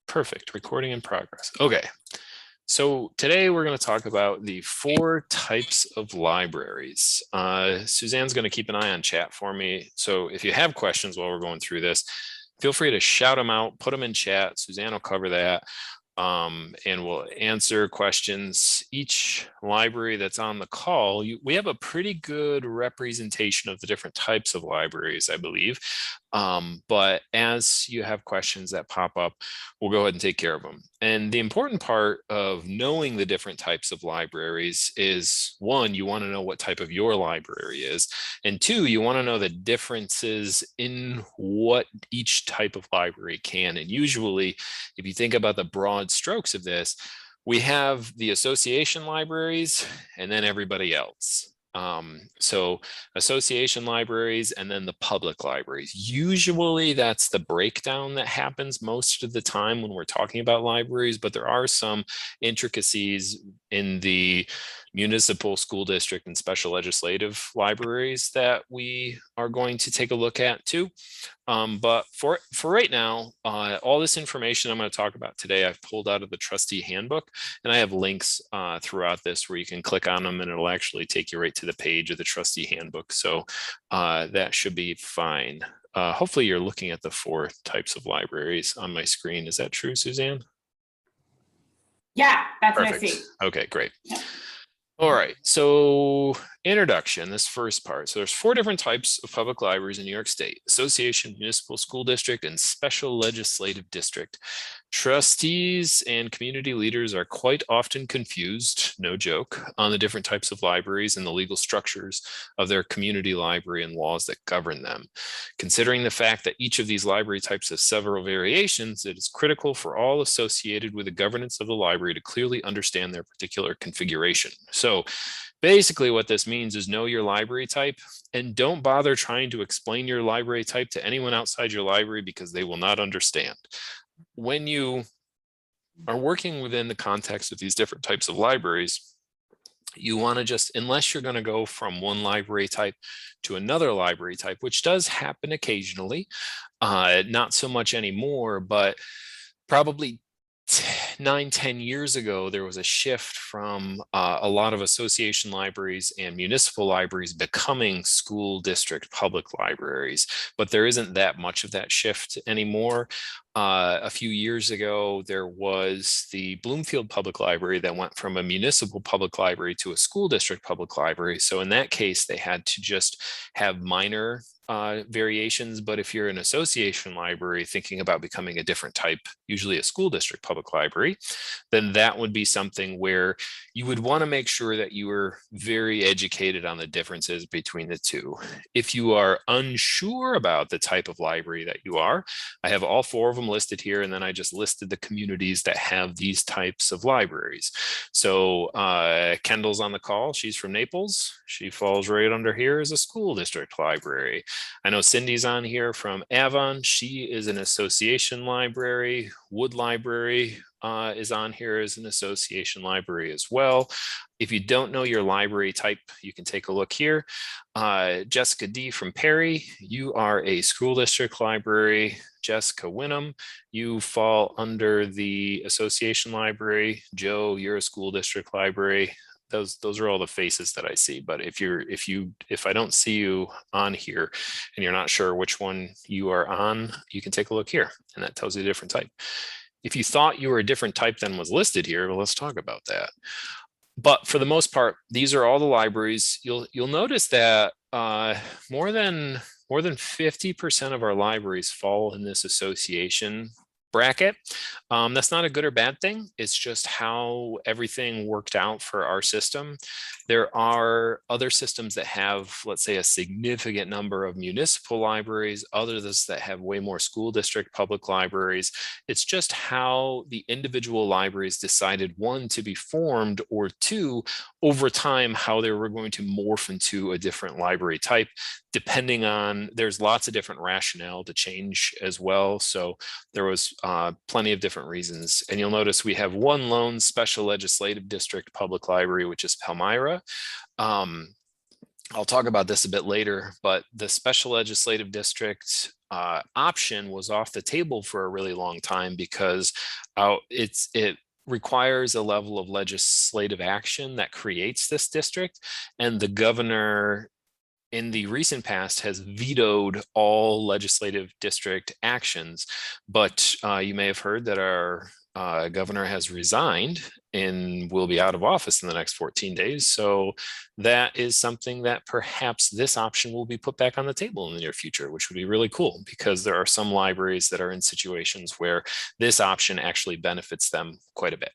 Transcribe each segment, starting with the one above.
Perfect. Recording in progress. Okay. So today we're going to talk about the 4 types of libraries. Suzanne's going to keep an eye on chat for me. So if you have questions while we're going through this, feel free to shout them out, put them in chat. Suzanne will cover that. And we'll answer questions. Each library that's on the call, we have a pretty good representation of the different types of libraries, I believe. But as you have questions that pop up, we'll go ahead and take care of them. And the important part of knowing the different types of libraries is, 1, you want to know what type of your library is. And 2, you want to know the differences in what each type of library can. And usually, if you think about the broad strokes of this, we have the association libraries and then everybody else. So association libraries and then the public libraries. Usually that's the breakdown that happens most of the time when we're talking about libraries, but there are some intricacies in the municipal, school district, and special legislative libraries that we are going to take a look at too. But for right now, all this information I'm going to talk about today, I've pulled out of the trustee handbook, and I have links throughout this where you can click on them and it'll actually take you right to the page of the trustee handbook. So that should be fine. Hopefully you're looking at the 4 types of libraries on my screen. Is that true, Suzanne? Yeah, that's perfect. What I see. Okay, great. Yeah. All right, so introduction, this first part. So there's 4 different types of public libraries in New York State: association, municipal, school district, and special legislative district. Trustees and community leaders are quite often confused, no joke, on the different types of libraries and the legal structures of their community library and laws that govern them. Considering the fact that each of these library types has several variations, it is critical for all associated with the governance of the library to clearly understand their particular configuration. So basically what this means is know your library type and don't bother trying to explain your library type to anyone outside your library because they will not understand. When you are working within the context of these different types of libraries, you want to just, unless you're going to go from one library type to another library type, which does happen occasionally, not so much anymore, but probably 9-10 years ago, there was a shift from a lot of association libraries and municipal libraries becoming school district public libraries, but there isn't that much of that shift anymore. A few years ago, there was the Bloomfield Public Library that went from a municipal public library to a school district public library. So in that case, they had to just have minor variations. But if you're an association library thinking about becoming a different type, usually a school district public library, then that would be something where you would want to make sure that you were very educated on the differences between the two. If you are unsure about the type of library that you are, I have all 4 of them listed here, and then I just listed the communities that have these types of libraries. So Kendall's on the call. She's from Naples. She falls right under here as a school district library. I know Cindy's on here from Avon. She is an association library. Wood Library is on here as an association library as well. If you don't know your library type, you can take a look here. Jessica D from Perry, you are a school district library. Jessica Winham, you fall under the association library. Joe, you're a school district library. Those are all the faces that I see. But if I don't see you on here and you're not sure which one you are on, you can take a look here, and that tells you a different type. If you thought you were a different type than was listed here, well, let's talk about that. But for the most part, these are all the libraries. You'll notice that more than 50% of our libraries fall in this association bracket. That's not a good or bad thing. It's just how everything worked out for our system. There are other systems that have, let's say, a significant number of municipal libraries, others that have way more school district public libraries. It's just how the individual libraries decided, 1, to be formed, or 2, over time, how they were going to morph into a different library type, depending on, there's lots of different rationale to change as well. So there was plenty of different reasons. And you'll notice we have one lone special legislative district public library, which is Palmyra. I'll talk about this a bit later, but the special legislative district option was off the table for a really long time because it requires a level of legislative action that creates this district, and the governor in the recent past has vetoed all legislative district actions. But you may have heard that our governor has resigned and will be out of office in the next 14 days. So that is something that perhaps this option will be put back on the table in the near future, which would be really cool because there are some libraries that are in situations where this option actually benefits them quite a bit.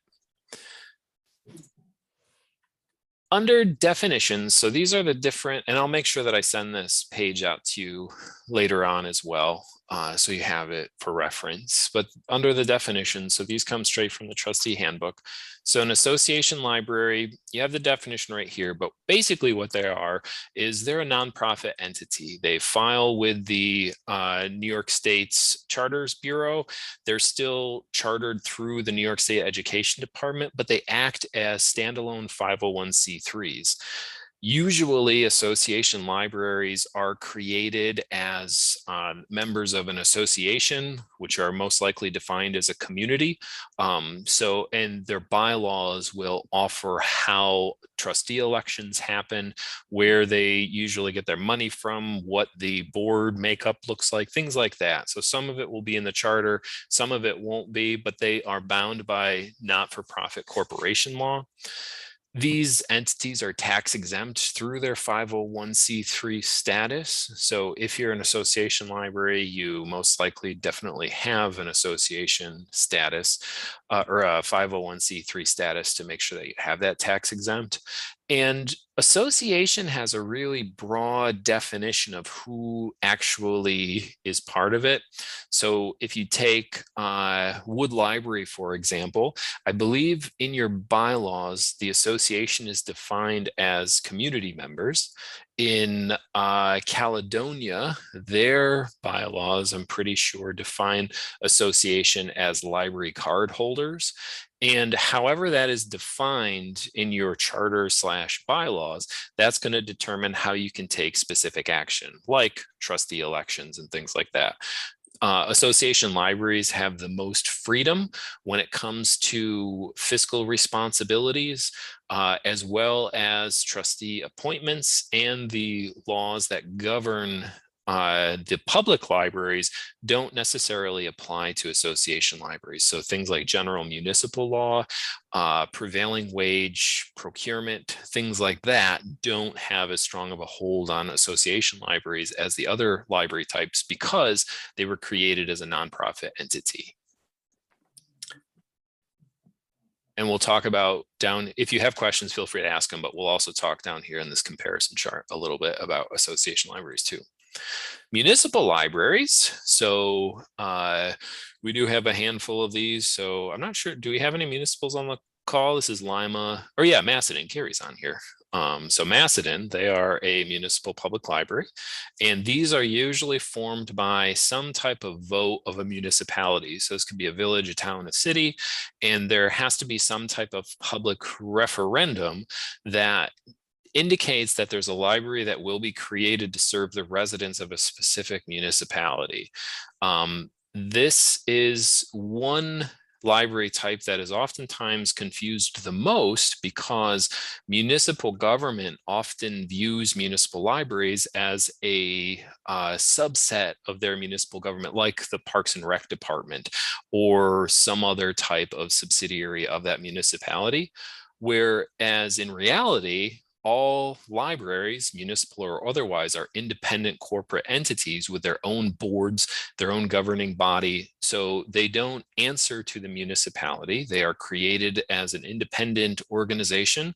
Under definitions, so these are the different, and I'll make sure that I send this page out to you later on as well, so you have it for reference. But under the definitions, so these come straight from the trustee handbook. So an association library, you have the definition right here, but basically what they are is they're a nonprofit entity. They file with the New York State's Charters Bureau. They're still chartered through the New York State Education Department, but they act as standalone 501c3s. Usually, association libraries are created as members of an association, which are most likely defined as a community. And their bylaws will offer how trustee elections happen, where they usually get their money from, what the board makeup looks like, things like that. So some of it will be in the charter, some of it won't be, but they are bound by not-for-profit corporation law. These entities are tax exempt through their 501c3 status. So if you're an association library, you most likely definitely have an association status or a 501c3 status to make sure that you have that tax exempt. And association has a really broad definition of who actually is part of it. So if you take Wood Library, for example, I believe in your bylaws, the association is defined as community members. In Caledonia, their bylaws, I'm pretty sure, define association as library card holders. And however that is defined in your charter / bylaws, that's going to determine how you can take specific action, like trustee elections and things like that. Association libraries have the most freedom when it comes to fiscal responsibilities, as well as trustee appointments, and the laws that govern the public libraries don't necessarily apply to association libraries. So things like general municipal law, prevailing wage, procurement, things like that don't have as strong of a hold on association libraries as the other library types because they were created as a nonprofit entity. And we'll talk about down, if you have questions, feel free to ask them, but we'll also talk down here in this comparison chart a little bit about association libraries too. Municipal libraries. So we do have a handful of these. So I'm not sure, do we have any municipals on the call? This is Lima, or yeah, Macedon, Carrie's on here. So Macedon, they are a municipal public library, and these are usually formed by some type of vote of a municipality. So this could be a village, a town, a city, and there has to be some type of public referendum that indicates that there's a library that will be created to serve the residents of a specific municipality. This is one library type that is oftentimes confused the most because municipal government often views municipal libraries as a subset of their municipal government, like the Parks and Rec Department or some other type of subsidiary of that municipality. Whereas in reality, all libraries, municipal or otherwise, are independent corporate entities with their own boards, their own governing body. So they don't answer to the municipality. They are created as an independent organization,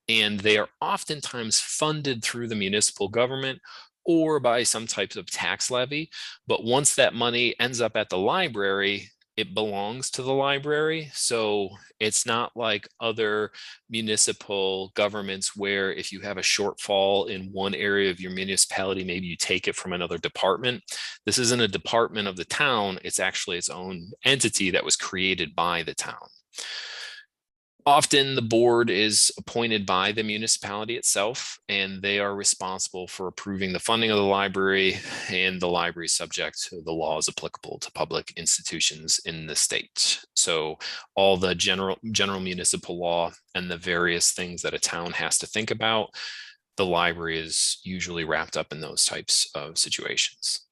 and they are oftentimes funded through the municipal government or by some types of tax levy. But once that money ends up at the library, it belongs to the library. So it's not like other municipal governments where if you have a shortfall in one area of your municipality, maybe you take it from another department. This isn't a department of the town. It's actually its own entity that was created by the town. Often the board is appointed by the municipality itself, and they are responsible for approving the funding of the library, and the library is subject to the laws applicable to public institutions in the state. So all the general municipal law and the various things that a town has to think about, the library is usually wrapped up in those types of situations.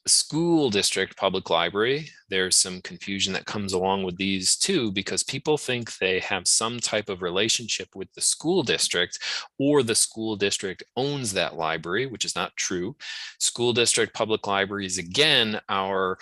School district public library, there's some confusion that comes along with these too, because people think they have some type of relationship with the school district, or the school district owns that library, which is not true. School district public libraries, again, are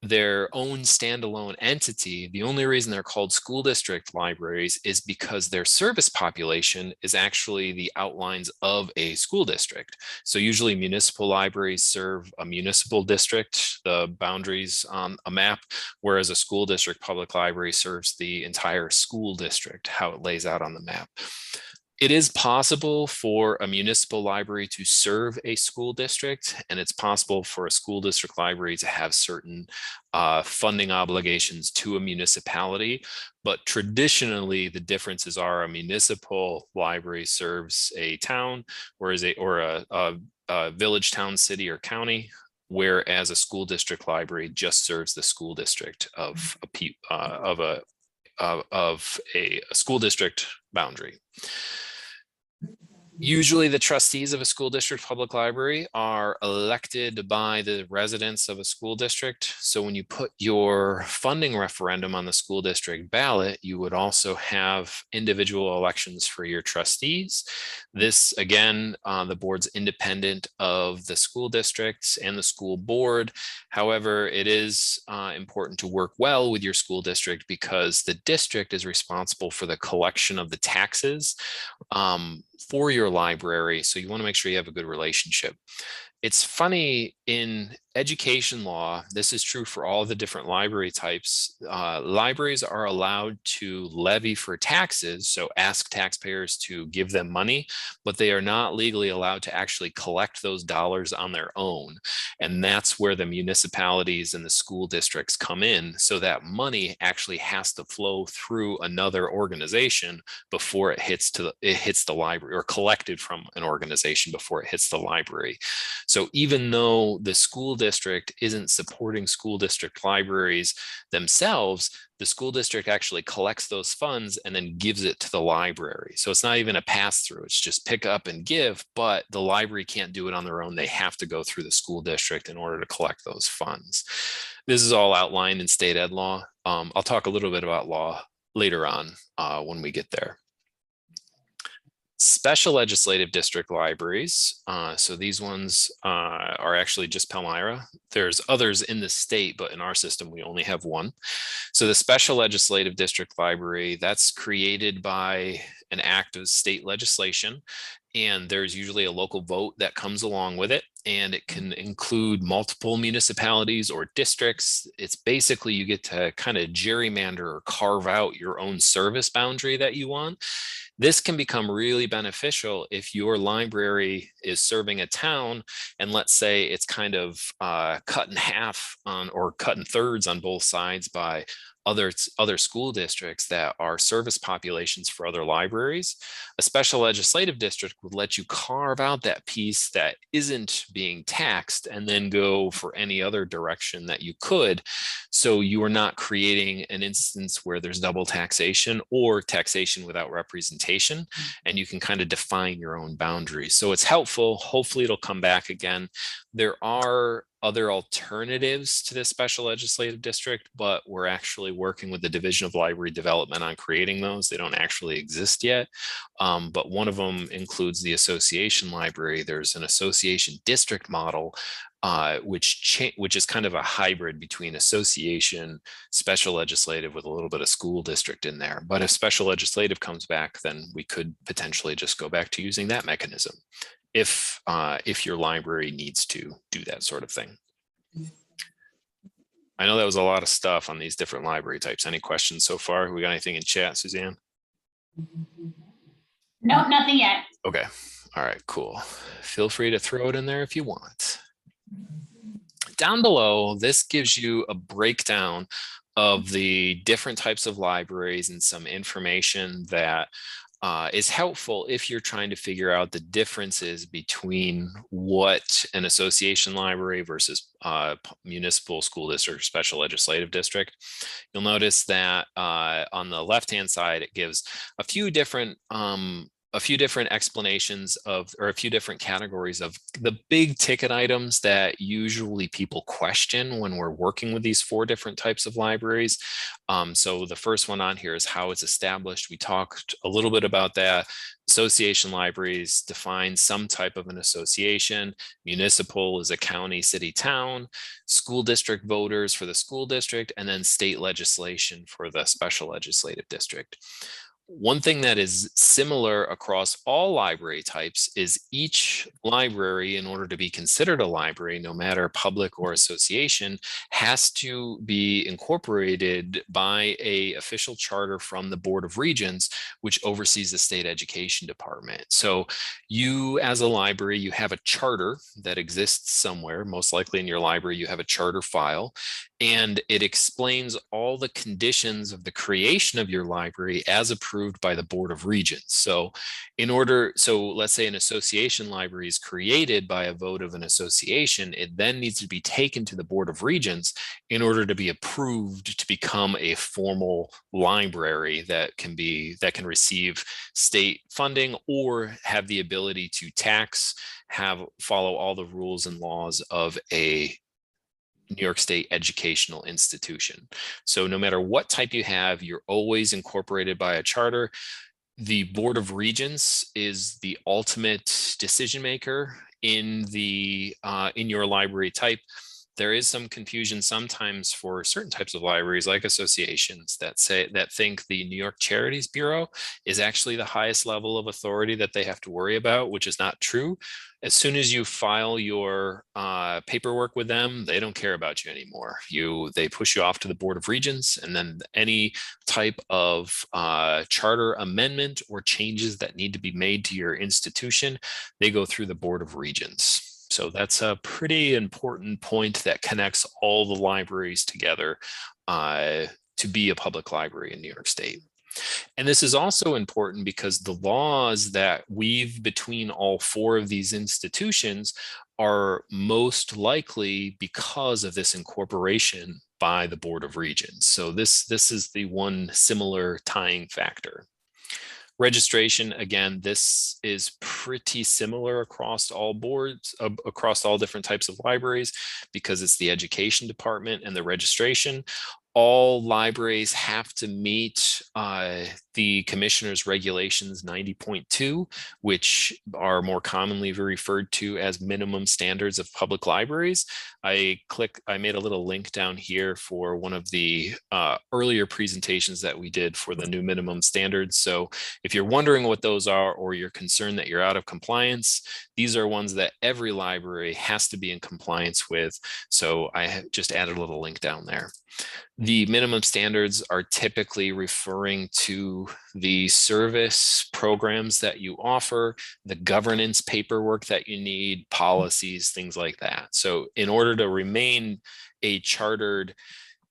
their own standalone entity. The only reason they're called school district libraries is because their service population is actually the outlines of a school district. So usually municipal libraries serve a municipal district, the boundaries on a map, whereas a school district public library serves the entire school district, how it lays out on the map. It is possible for a municipal library to serve a school district, and it's possible for a school district library to have certain funding obligations to a municipality. But traditionally, the differences are a municipal library serves a town, whereas a village, town, city, or county, whereas a school district library just serves the school district of a school district boundary. Usually the trustees of a school district public library are elected by the residents of a school district. So when you put your funding referendum on the school district ballot, you would also have individual elections for your trustees. This, again, the board's independent of the school districts and the school board. However, it is important to work well with your school district, because the district is responsible for the collection of the taxes for your library. So you want to make sure you have a good relationship. It's funny, in education law, this is true for all the different library types. Libraries are allowed to levy for taxes, so ask taxpayers to give them money, but they are not legally allowed to actually collect those dollars on their own. And that's where the municipalities and the school districts come in. So that money actually has to flow through another organization before it hits the library, or collected from an organization before it hits the library. So even though the school district isn't supporting school district libraries themselves, the school district actually collects those funds and then gives it to the library. So it's not even a pass through, it's just pick up and give, but the library can't do it on their own. They have to go through the school district in order to collect those funds. This is all outlined in state ed law. I'll talk a little bit about law later on when we get there. Special legislative district libraries. So these ones are actually just Palmyra. There's others in the state, but in our system, we only have one. So the special legislative district library, that's created by an act of state legislation. And there's usually a local vote that comes along with it. And it can include multiple municipalities or districts. It's basically, you get to kind of gerrymander or carve out your own service boundary that you want. This can become really beneficial if your library is serving a town, and let's say it's kind of cut in half on, or cut in thirds on both sides by other school districts that are service populations for other libraries. A special legislative district would let you carve out that piece that isn't being taxed and then go for any other direction that you could. So you are not creating an instance where there's double taxation or taxation without representation, and you can kind of define your own boundaries. So it's helpful. Hopefully it'll come back again. There are other alternatives to this special legislative district, but we're actually working with the Division of Library Development on creating those. They don't actually exist yet, but one of them includes the association library. There's an association district model, which is kind of a hybrid between association, special legislative with a little bit of school district in there. But if special legislative comes back, then we could potentially just go back to using that mechanism if your library needs to do that sort of thing. I know that was a lot of stuff on these different library types. Any questions so far? We got anything in chat, Suzanne? No, nothing yet. Okay. All right, cool. Feel free to throw it in there if you want. Down below, this gives you a breakdown of the different types of libraries and some information that is helpful if you're trying to figure out the differences between what an association library versus municipal school district or special legislative district. You'll notice that on the left-hand side, it gives a few different explanations of, or a few different categories of the big ticket items that usually people question when we're working with these 4 different types of libraries. So the first one on here is how it's established. We talked a little bit about that. Association libraries define some type of an association. Municipal is a county, city, town. School district voters for the school district, and then state legislation for the special legislative district. One thing that is similar across all library types is each library, in order to be considered a library, no matter public or association, has to be incorporated by an official charter from the Board of Regents, which oversees the state education department. So you, as a library, you have a charter that exists somewhere. Most likely in your library, you have a charter file, and it explains all the conditions of the creation of your library as approved by the Board of Regents. So let's say an association library is created by a vote of an association, it then needs to be taken to the Board of Regents in order to be approved to become a formal library that can receive state funding or have the ability to follow all the rules and laws of a New York State educational institution. So no matter what type you have, you're always incorporated by a charter. The Board of Regents is the ultimate decision maker in your library type. There is some confusion sometimes for certain types of libraries, like associations, that think the New York Charities Bureau is actually the highest level of authority that they have to worry about, which is not true. As soon as you file your paperwork with them, they don't care about you anymore. They push you off to the Board of Regents, and then any type of charter amendment or changes that need to be made to your institution, they go through the Board of Regents. So that's a pretty important point that connects all the libraries together to be a public library in New York State. And this is also important because the laws that weave between all 4 of these institutions are most likely because of this incorporation by the Board of Regents. So this is the one similar tying factor. Registration, again, this is pretty similar across all boards, across all different types of libraries, because it's the education department and the registration. All libraries have to meet the Commissioner's Regulations 90.2, which are more commonly referred to as minimum standards of public libraries. I made a little link down here for one of the earlier presentations that we did for the new minimum standards. So if you're wondering what those are, or you're concerned that you're out of compliance, these are ones that every library has to be in compliance with. So I just added a little link down there. The minimum standards are typically referring to the service programs that you offer, the governance paperwork that you need, policies, things like that. So in order to remain a chartered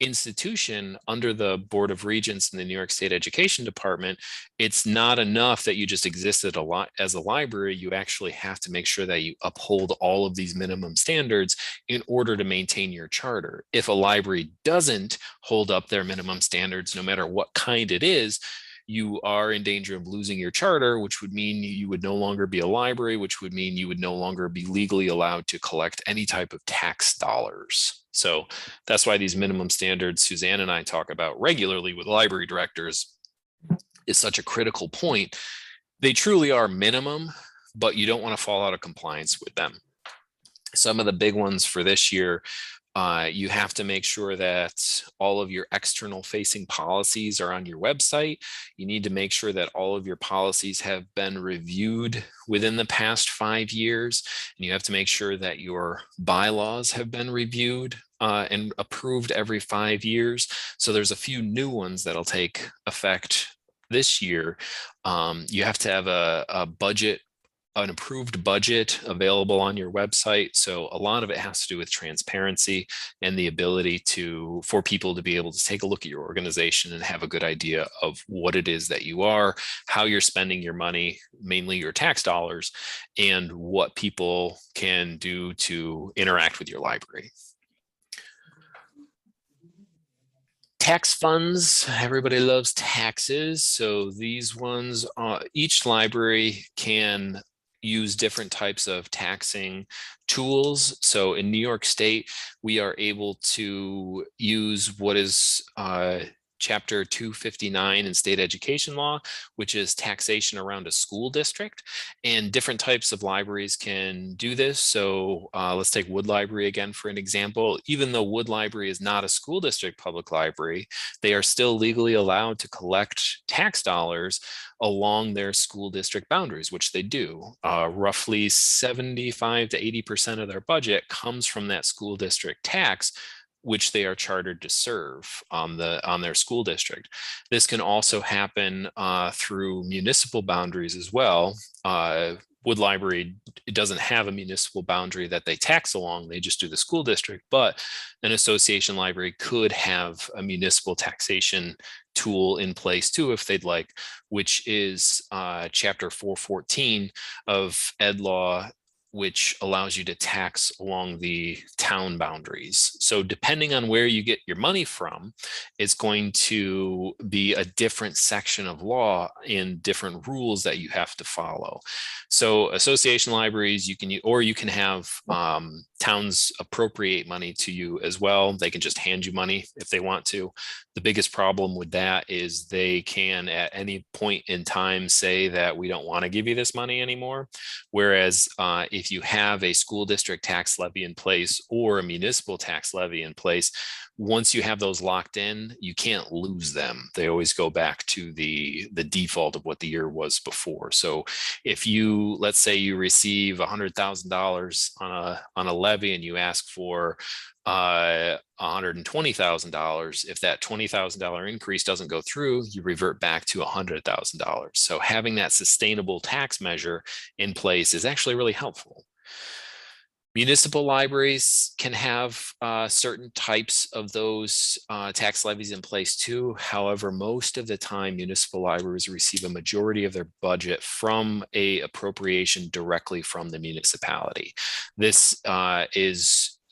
institution under the Board of Regents in the New York State Education Department, it's not enough that you just existed as a library. You actually have to make sure that you uphold all of these minimum standards in order to maintain your charter. If a library doesn't hold up their minimum standards, no matter what kind it is, you are in danger of losing your charter, which would mean you would no longer be a library, which would mean you would no longer be legally allowed to collect any type of tax dollars. So that's why these minimum standards Suzanne and I talk about regularly with library directors is such a critical point. They truly are minimum, but you don't want to fall out of compliance with them. Some of the big ones for this year, you have to make sure that all of your external facing policies are on your website. You need to make sure that all of your policies have been reviewed within the past 5 years. And you have to make sure that your bylaws have been reviewed and approved every 5 years. So there's a few new ones that'll take effect this year. You have to have a budget an approved budget available on your website. So a lot of it has to do with transparency and the ability for people to be able to take a look at your organization and have a good idea of what it is that you are, how you're spending your money, mainly your tax dollars, and what people can do to interact with your library. Tax funds, everybody loves taxes. So these ones, each library can use different types of taxing tools. So in New York State, we are able to use what is Chapter 259 in state education law, which is taxation around a school district. And different types of libraries can do this. So let's take Wood Library again for an example. Even though Wood Library is not a school district public library, they are still legally allowed to collect tax dollars along their school district boundaries, which they do. Roughly 75 to 80% of their budget comes from that school district tax, which they are chartered to serve on their school district. This can also happen through municipal boundaries as well. Wood Library, it doesn't have a municipal boundary that they tax along, they just do the school district, but an association library could have a municipal taxation tool in place too, if they'd like, which is Chapter 414 of Ed Law, which allows you to tax along the town boundaries. So depending on where you get your money from, it's going to be a different section of law and different rules that you have to follow. So association libraries, you can have towns appropriate money to you as well. They can just hand you money if they want to. The biggest problem with that is they can at any point in time say that we don't want to give you this money anymore. Whereas if you have a school district tax levy in place or a municipal tax levy in place, once you have those locked in, you can't lose them. They always go back to the default of what the year was before. So if you, let's say you receive $100,000 on a levy and you ask for $120,000, if that $20,000 increase doesn't go through, you revert back to $100,000. So having that sustainable tax measure in place is actually really helpful. Municipal libraries can have certain types of those tax levies in place too. However, most of the time, municipal libraries receive a majority of their budget from a appropriation directly from the municipality. This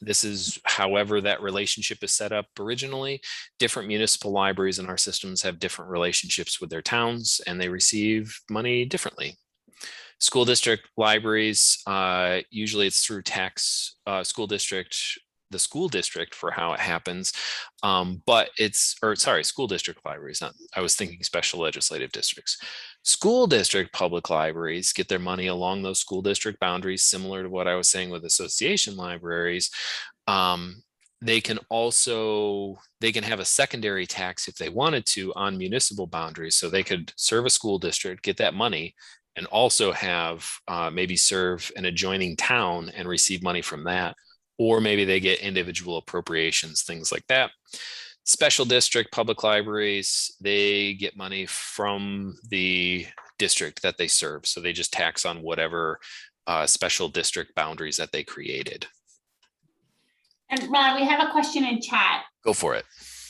is however that relationship is set up originally. Different municipal libraries in our systems have different relationships with their towns, and they receive money differently. School district libraries, usually it's through the school district for how it happens. School district libraries, I was thinking special legislative districts. School district public libraries get their money along those school district boundaries, similar to what I was saying with association libraries. They can have a secondary tax if they wanted to on municipal boundaries. So they could serve a school district, get that money, and also have maybe serve an adjoining town and receive money from that. Or maybe they get individual appropriations, things like that. Special district public libraries, they get money from the district that they serve. So they just tax on whatever special district boundaries that they created. And Ron, we have a question in chat. Go for it.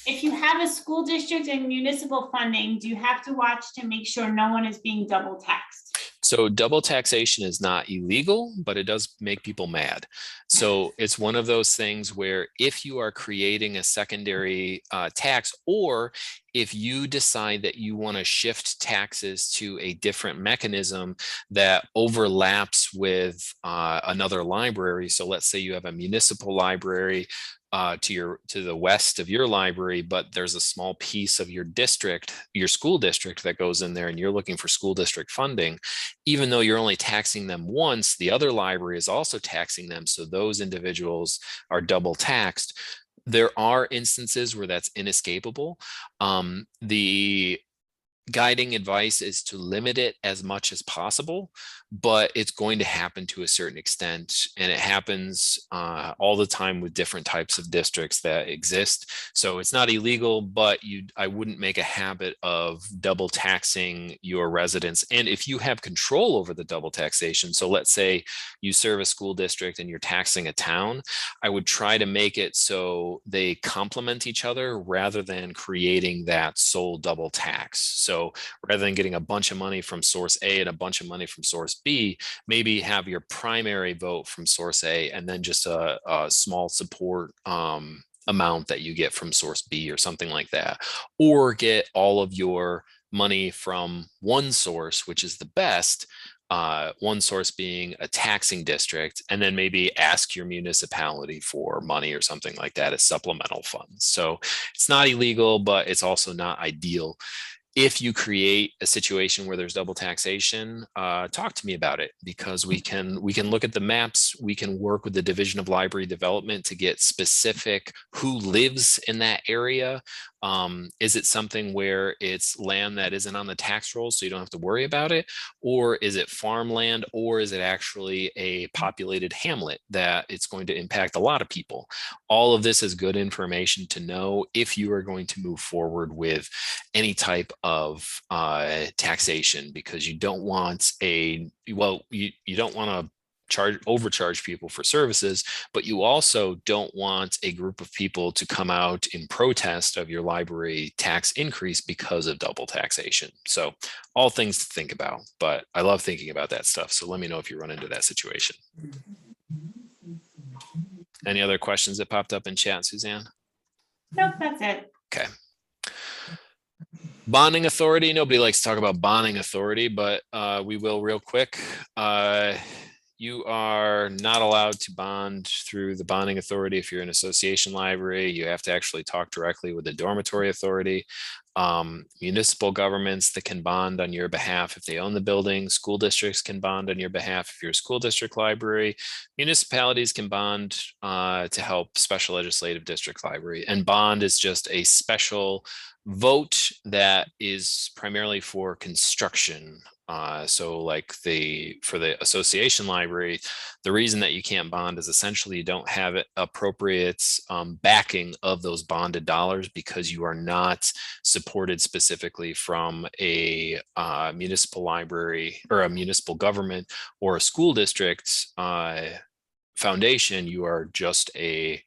If you have a school district and municipal funding, do you have to watch to make sure no one is being double taxed? So double taxation is not illegal, but it does make people mad. So it's one of those things where if you are creating a secondary tax, or if you decide that you want to shift taxes to a different mechanism that overlaps with another library. So let's say you have a municipal library to the west of your library, but there's a small piece of your district, your school district, that goes in there, and you're looking for school district funding. Even though you're only taxing them once, the other library is also taxing them, so those individuals are double taxed. There are instances where that's inescapable. The guiding advice is to limit it as much as possible, but it's going to happen to a certain extent, and it happens all the time with different types of districts that exist. So it's not illegal, but I wouldn't make a habit of double taxing your residents. And if you have control over the double taxation, so let's say you serve a school district and you're taxing a town, I would try to make it so they complement each other rather than creating that sole double tax. So rather than getting a bunch of money from source A and a bunch of money from source B, maybe have your primary vote from source A and then just a small support amount that you get from source B or something like that, or get all of your money from one source, which is the best. One source being a taxing district, and then maybe ask your municipality for money or something like that as supplemental funds. So it's not illegal, but it's also not ideal. If you create a situation where there's double taxation, talk to me about it, because we can look at the maps. We can work with the Division of Library Development to get specific who lives in that area. Is it something where it's land that isn't on the tax rolls, so you don't have to worry about it? Or is it farmland? Or is it actually a populated hamlet that it's going to impact a lot of people? All of this is good information to know if you are going to move forward with any type of taxation, because you don't want you don't want to overcharge people for services, but you also don't want a group of people to come out in protest of your library tax increase because of double taxation. So all things to think about, but I love thinking about that stuff. So let me know if you run into that situation. Any other questions that popped up in chat, Suzanne? Nope, that's it. Okay. Bonding authority. Nobody likes to talk about bonding authority, but we will real quick. You are not allowed to bond through the bonding authority if you're an association library. You have to actually talk directly with the dormitory authority. Municipal governments that can bond on your behalf if they own the building. School districts can bond on your behalf if you're a school district library. Municipalities can bond to help special legislative district library. And bond is just a special vote that is primarily for construction. So like for the association library, the reason that you can't bond is essentially you don't have appropriate backing of those bonded dollars, because you are not supported specifically from a municipal library or a municipal government or a school district foundation. You are just a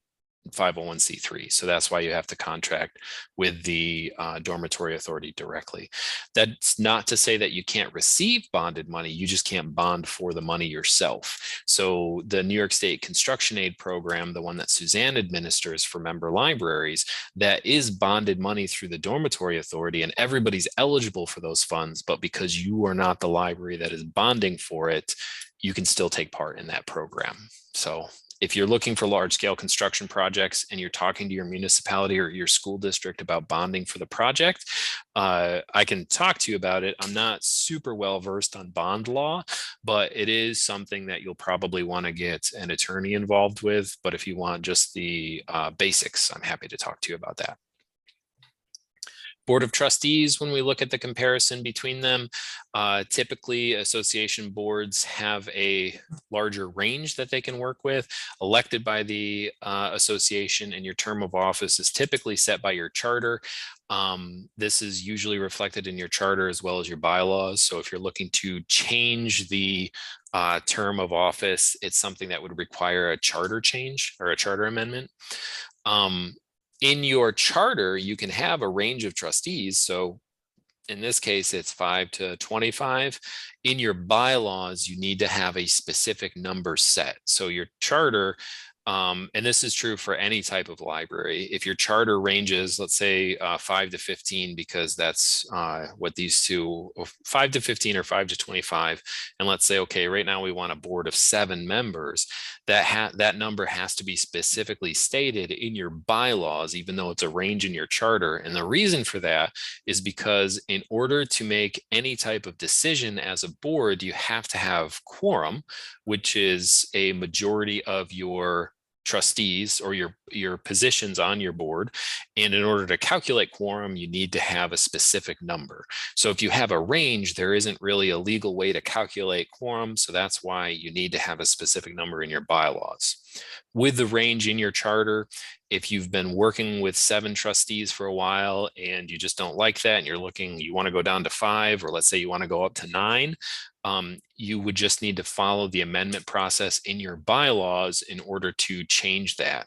501c3. So that's why you have to contract with the dormitory authority directly. That's not to say that you can't receive bonded money. You just can't bond for the money yourself. So the New York State Construction Aid Program, the one that Suzanne administers for member libraries, that is bonded money through the dormitory authority, and everybody's eligible for those funds. But because you are not the library that is bonding for it, you can still take part in that program. So if you're looking for large scale construction projects and you're talking to your municipality or your school district about bonding for the project, I can talk to you about it. I'm not super well versed on bond law, but it is something that you'll probably want to get an attorney involved with. But if you want just the basics, I'm happy to talk to you about that. Board of Trustees, when we look at the comparison between them, typically association boards have a larger range that they can work with, elected by the association, and your term of office is typically set by your charter. This is usually reflected in your charter as well as your bylaws. So if you're looking to change the term of office, it's something that would require a charter change or a charter amendment. In your charter, you can have a range of trustees. So in this case, it's 5 to 25. In your bylaws, you need to have a specific number set. So your charter, and this is true for any type of library, if your charter ranges, let's say 5 to 15, because that's what these two, 5 to 15 or 5 to 25. And let's say, okay, right now we want a board of 7 members. That number has to be specifically stated in your bylaws, even though it's a range in your charter. And the reason for that is because in order to make any type of decision as a board, you have to have quorum, which is a majority of your trustees or your positions on your board. And in order to calculate quorum, you need to have a specific number. So if you have a range, there isn't really a legal way to calculate quorum. So that's why you need to have a specific number in your bylaws. With the range in your charter, if you've been working with 7 trustees for a while and you just don't like that and you want to go down to 5, or let's say you want to go up to 9, you would just need to follow the amendment process in your bylaws in order to change that.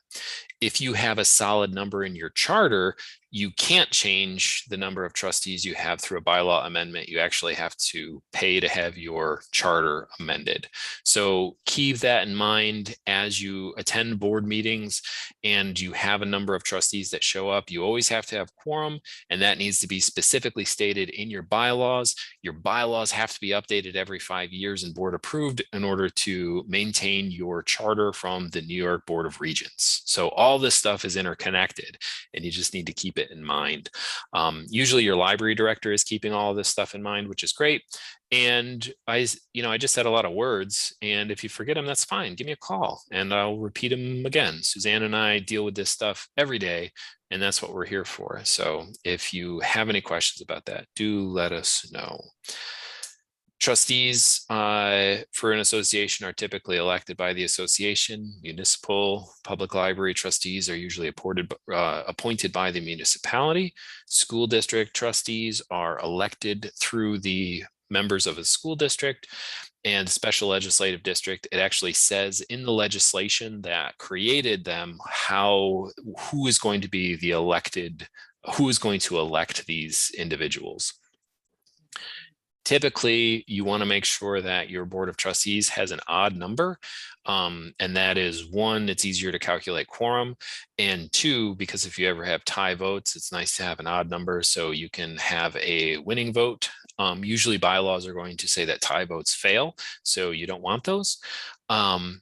If you have a solid number in your charter, you can't change the number of trustees you have through a bylaw amendment. You actually have to pay to have your charter amended. So keep that in mind as you attend board meetings and you have a number of trustees that show up. You always have to have quorum, and that needs to be specifically stated in your bylaws. Your bylaws have to be updated every 5 years and board approved in order to maintain your charter from the New York Board of Regents. So all this stuff is interconnected, and you just need to keep it in mind. Usually your library director is keeping all of this stuff in mind, which is great. And I just said a lot of words, and if you forget them, that's fine. Give me a call and I'll repeat them again. Suzanne and I deal with this stuff every day, and that's what we're here for. So if you have any questions about that, do let us know. Trustees for an association are typically elected by the association. Municipal public library trustees are usually appointed by the municipality. School district trustees are elected through the members of a school district. And special legislative district, it actually says in the legislation that created them who is going to be the elected, who is going to elect these individuals. Typically, you want to make sure that your board of trustees has an odd number. And that is 1, it's easier to calculate quorum. And 2, because if you ever have tie votes, it's nice to have an odd number so you can have a winning vote. Usually bylaws are going to say that tie votes fail, so you don't want those. And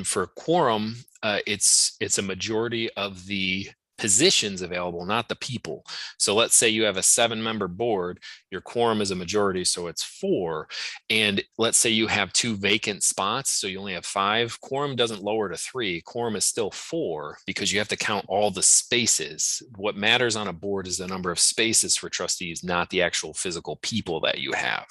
for quorum, it's a majority of the positions available, not the people. So let's say you have a 7-member board, your quorum is a majority, so it's 4. And let's say you have 2 vacant spots, so you only have 5. Quorum doesn't lower to 3. Quorum is still 4 because you have to count all the spaces. What matters on a board is the number of spaces for trustees, not the actual physical people that you have.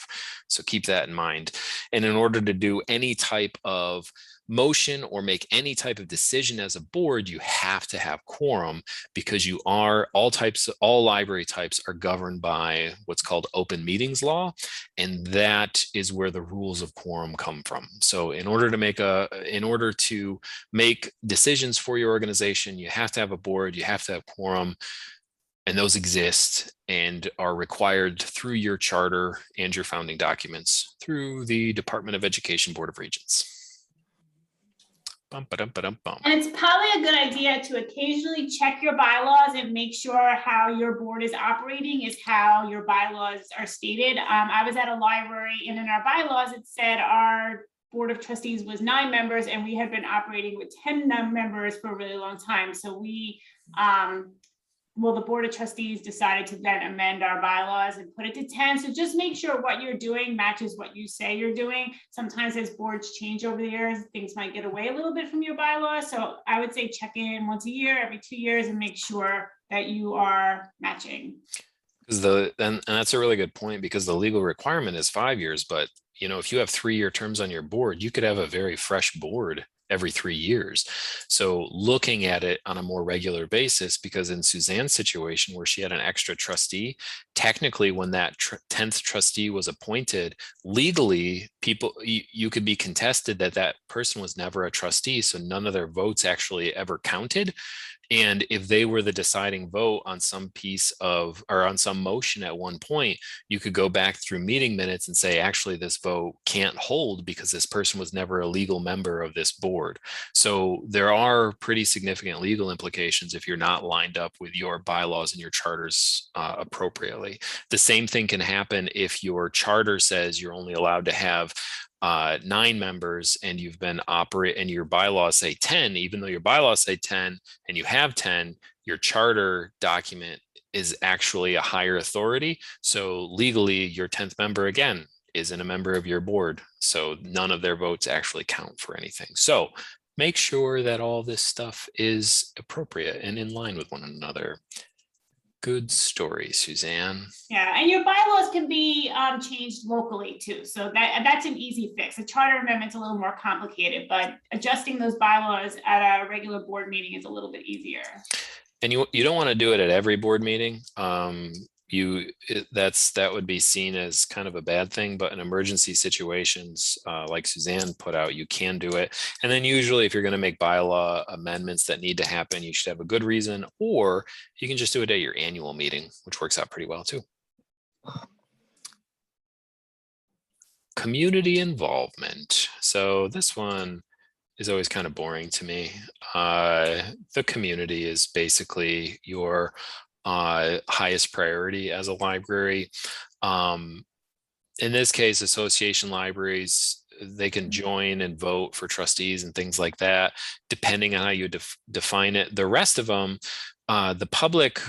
So keep that in mind. And in order to do any type of motion or make any type of decision as a board, you have to have quorum, because all library types are governed by what's called open meetings law, and that is where the rules of quorum come from. So in order to make decisions for your organization, you have to have a board, you have to have quorum, and those exist and are required through your charter and your founding documents through the Department of Education Board of Regents. And it's probably a good idea to occasionally check your bylaws and make sure how your board is operating is how your bylaws are stated. I was at a library, and in our bylaws, it said our board of trustees was 9 members, and we had been operating with 10 members for a really long time. So the board of trustees decided to then amend our bylaws and put it to 10. So just make sure what you're doing matches what you say you're doing. Sometimes as boards change over the years, things might get away a little bit from your bylaws. So I would say check in once a year, every 2 years, and make sure that you are matching. And that's a really good point, because the legal requirement is 5 years, but if you have 3-year terms on your board, you could have a very fresh board every 3 years. So looking at it on a more regular basis, because in Suzanne's situation where she had an extra trustee, technically when that 10th trustee was appointed, legally you could be contested that person was never a trustee, so none of their votes actually ever counted. And if they were the deciding vote on some on some motion at one point, you could go back through meeting minutes and say, actually, this vote can't hold because this person was never a legal member of this board. So there are pretty significant legal implications if you're not lined up with your bylaws and your charters appropriately. The same thing can happen if your charter says you're only allowed to have 9 members, and you've been and your bylaws say 10, even though your bylaws say 10 and you have 10, your charter document is actually a higher authority. So legally, your 10th member, again, isn't a member of your board, so none of their votes actually count for anything. So make sure that all this stuff is appropriate and in line with one another. Good story, Suzanne. Yeah, and your bylaws can be changed locally too. So that's an easy fix. A charter amendment's a little more complicated, but adjusting those bylaws at a regular board meeting is a little bit easier. And you don't want to do it at every board meeting. That would be seen as kind of a bad thing, but in emergency situations, like Suzanne put out, you can do it. And then usually if you're going to make bylaw amendments that need to happen, you should have a good reason, or you can just do it at your annual meeting, which works out pretty well too. Community involvement. So this one is always kind of boring to me. The community is basically your highest priority as a library. In this case, association libraries, they can join and vote for trustees and things like that, depending on how you define it. The rest of them, the public,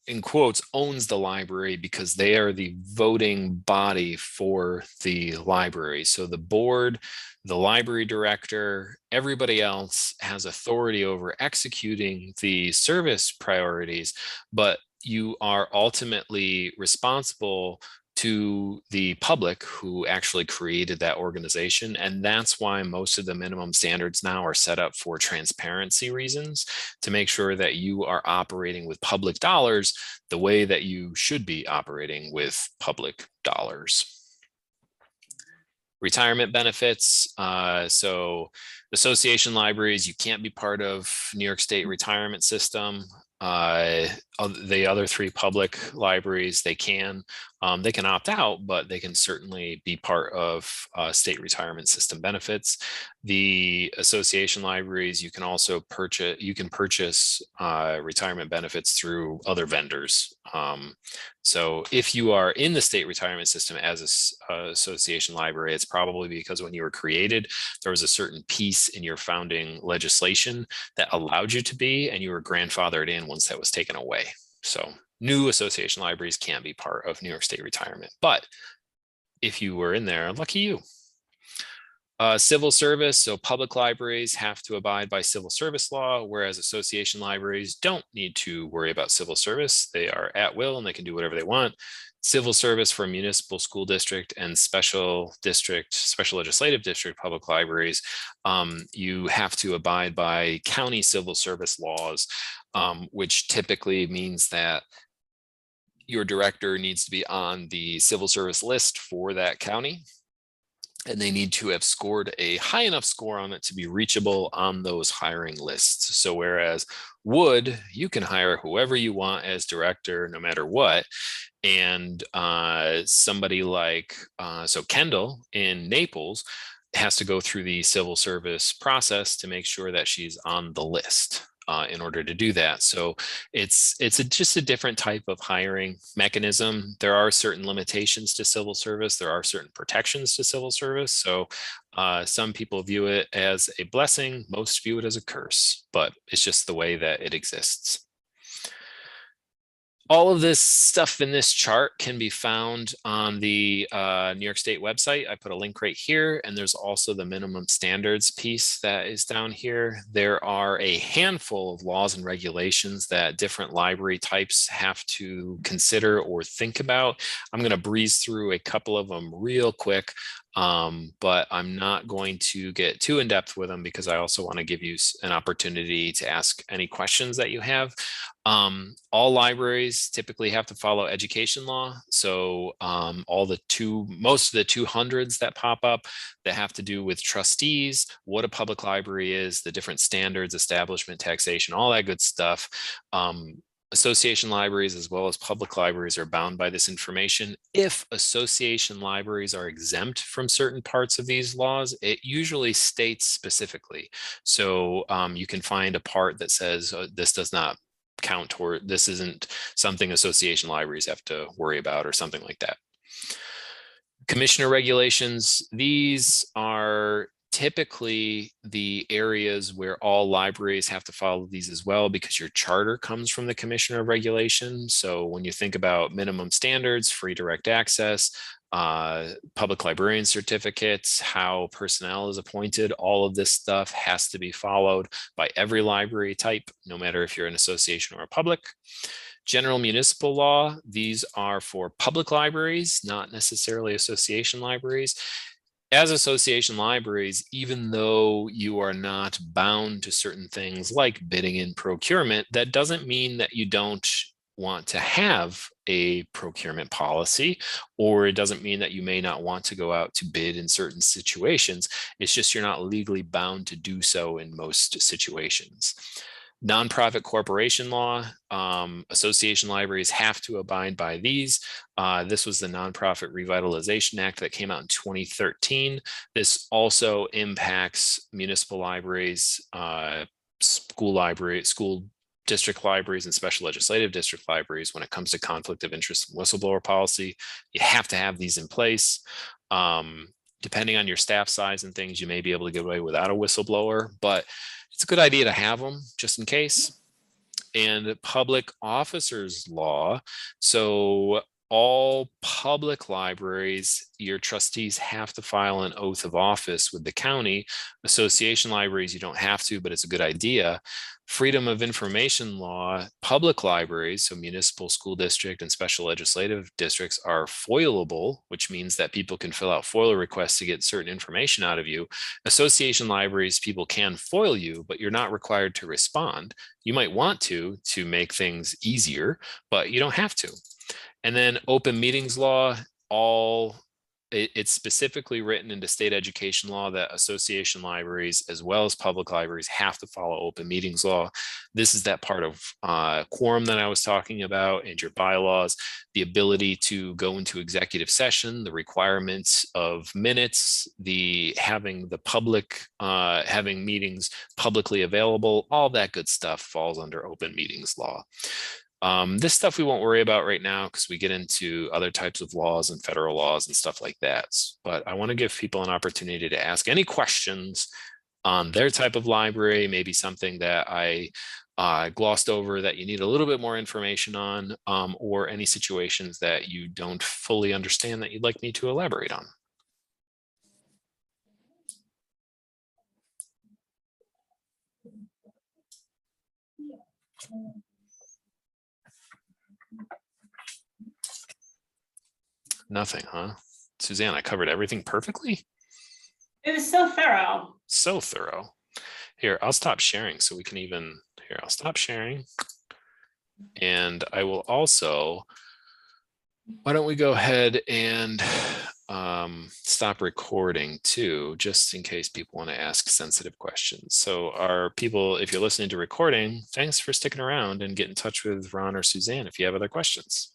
in quotes, owns the library because they are the voting body for the library. So the board, the library director, everybody else has authority over executing the service priorities, but you are ultimately responsible to the public who actually created that organization. And that's why most of the minimum standards now are set up for transparency reasons, to make sure that you are operating with public dollars the way that you should be operating with public dollars. Retirement benefits. So association libraries, you can't be part of New York State retirement system. The other three public libraries, they can opt out, but they can certainly be part of state retirement system benefits. The association libraries, you can also purchase retirement benefits through other vendors. So if you are in the state retirement system as an association library, it's probably because when you were created, there was a certain piece in your founding legislation that allowed you to be, and you were grandfathered in once that was taken away. So new association libraries can be part of New York State retirement, but if you were in there, lucky you. Civil service, so public libraries have to abide by civil service law, whereas association libraries don't need to worry about civil service. They are at will and they can do whatever they want. Civil service for municipal school district and special legislative district public libraries, you have to abide by county civil service laws, which typically means that your director needs to be on the civil service list for that county, and they need to have scored a high enough score on it to be reachable on those hiring lists. So whereas Wood, you can hire whoever you want as director, no matter what. And somebody like, so Kendall in Naples has to go through the civil service process to make sure that she's on the list. In order to do that. So it's just a different type of hiring mechanism. There are certain limitations to civil service. There are certain protections to civil service. So some people view it as a blessing. Most view it as a curse, but it's just the way that it exists. All of this stuff in this chart can be found on the New York State website. I put a link right here, and there's also the minimum standards piece that is down here. There are a handful of laws and regulations that different library types have to consider or think about. I'm going to breeze through a couple of them real quick, but I'm not going to get too in depth with them because I also want to give you an opportunity to ask any questions that you have. All libraries typically have to follow education law. So most of the 200s that pop up that have to do with trustees, what a public library is, the different standards, establishment, taxation, all that good stuff. Association libraries as well as public libraries are bound by this information. If association libraries are exempt from certain parts of these laws, it usually states specifically. So you can find a part that says this does not count toward, this isn't something association libraries have to worry about or something like that. Commissioner regulations, these are typically the areas where all libraries have to follow these as well, because your charter comes from the Commissioner of Regulation. So when you think about minimum standards, free direct access, public librarian certificates, how personnel is appointed, all of this stuff has to be followed by every library type, no matter if you're an association or a public. General municipal law, these are for public libraries, not necessarily association libraries. As association libraries, even though you are not bound to certain things like bidding and procurement, that doesn't mean that you don't want to have a procurement policy, or it doesn't mean that you may not want to go out to bid in certain situations. It's just you're not legally bound to do so in most situations. Nonprofit corporation law, association libraries have to abide by these. This was the Nonprofit Revitalization Act that came out in 2013. This also impacts municipal libraries, school district libraries, and special legislative district libraries. When it comes to conflict of interest and whistleblower policy, you have to have these in place. Depending on your staff size and things, you may be able to get away without a whistleblower, but it's a good idea to have them just in case. And public officers law. So all public libraries, your trustees have to file an oath of office with the county. Association libraries, you don't have to, but it's a good idea. Freedom of information law, public libraries, so municipal, school district, and special legislative districts are FOILable, which means that people can fill out FOIL requests to get certain information out of you. Association libraries, people can FOIL you, but you're not required to respond. You might want to make things easier, but you don't have to. And then open meetings law, it's specifically written into state education law that association libraries as well as public libraries have to follow open meetings law. This is that part of quorum that I was talking about, and your bylaws, the ability to go into executive session, the requirements of minutes, having the public, having meetings publicly available, all that good stuff falls under open meetings law. This stuff we won't worry about right now because we get into other types of laws and federal laws and stuff like that. But I want to give people an opportunity to ask any questions on their type of library, maybe something that I glossed over that you need a little bit more information on, or any situations that you don't fully understand that you'd like me to elaborate on. Nothing, huh? Suzanne, I covered everything perfectly. It was so thorough. So thorough. Here, I'll stop sharing so we can I'll stop sharing. And I will also, why don't we go ahead and stop recording too, just in case people want to ask sensitive questions. So if you're listening to recording, thanks for sticking around, and get in touch with Ron or Suzanne if you have other questions.